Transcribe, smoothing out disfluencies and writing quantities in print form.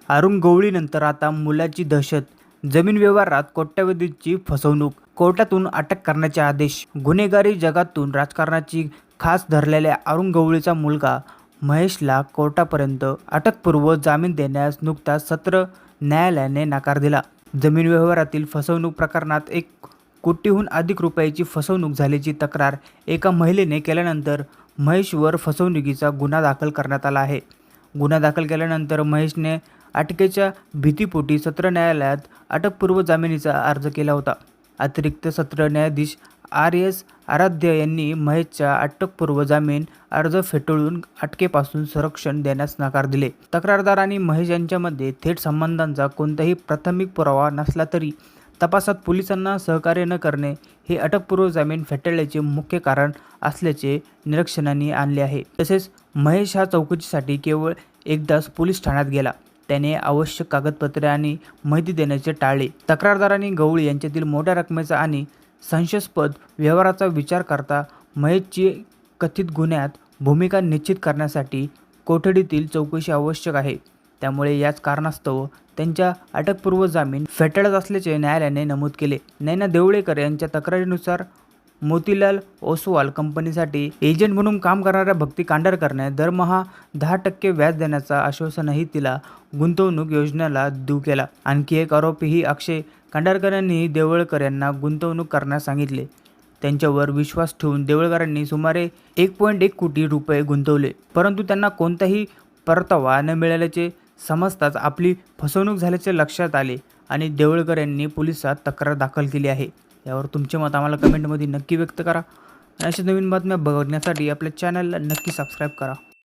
अरुण गवळीनंतर आता मुलाची दहशत. जमीन व्यवहारात कोट्यवधीची फसवणूक. कोर्टातून अटक करण्याचे आदेश. गुन्हेगारी जगातून राजकारणाची खास धरलेल्या अरुण गवळीचा मुलगा महेशला कोर्टापर्यंत अटकपूर्व जामीन देण्यास नुकताच सत्र न्यायालयाने नकार दिला. जमीन व्यवहारातील फसवणूक प्रकरणात 1 कोटीहून अधिक रुपयांची फसवणूक झाल्याची तक्रार एका महिलेने केल्यानंतर महेशवर फसवणुकीचा गुन्हा दाखल करण्यात आला आहे. गुन्हा दाखल केल्यानंतर महेशने अटकेच्या भीतीपोटी सत्र न्यायालयात अटकपूर्व जामिनीचा अर्ज केला होता. अतिरिक्त सत्र न्यायाधीश RS आराध्य यांनी महेशचा अटकपूर्व जामीन अर्ज फेटाळून अटकेपासून संरक्षण देण्यास नकार दिले. तक्रारदार आणि महेश यांच्यामध्ये थेट संबंधांचा कोणताही प्राथमिक पुरावा नसला तरी तपासात पोलिसांना सहकार्य न करणे हे अटकपूर्व जामीन फेटाळण्याचे मुख्य कारण असल्याचे निरीक्षणांनी आणले आहे. तसेच महेश हा चौकशीसाठी केवळ एकदाच पोलीस ठाण्यात गेला. त्याने आवश्यक कागदपत्रे आणि माहिती देण्याचे टाळले. तक्रारदारांनी गवळी यांच्यातील मोठ्या रकमेचा आणि संशयास्पद व्यवहाराचा विचार करता महेशची कथित गुन्ह्यात भूमिका निश्चित करण्यासाठी कोठडीतील चौकशी आवश्यक आहे. त्यामुळे याच कारणास्तव त्यांच्या अटकपूर्व जामीन फेटाळत असल्याचे न्यायालयाने नमूद केले. नैना देवळेकर यांच्या तक्रारीनुसार मोतीलाल ओसवाल कंपनीसाठी एजंट म्हणून काम करणाऱ्या भक्ती कांडरकरने दरमहा 10% व्याज देण्याचं आश्वासनही तिला गुंतवणूक योजनेला देऊ केला. आणखी एक आरोपीही अक्षय कांडरकर यांनी देवळकर यांना गुंतवणूक करण्यास सांगितले. त्यांच्यावर विश्वास ठेवून देवळकरांनी सुमारे 1.1 कोटी रुपये गुंतवले, परंतु त्यांना कोणताही परतावा न मिळाल्याचे समजताच आपली फसवणूक झाल्याचे लक्षात आले आणि देवळकर यांनी पोलिसात तक्रार दाखल केली आहे. यावर तुमचे मत आम्हाला कमेंटमध्ये नक्की व्यक्त करा. अशा नवीन बातम्या बघण्यासाठी आपल्या चॅनलला नक्की सबस्क्राईब करा.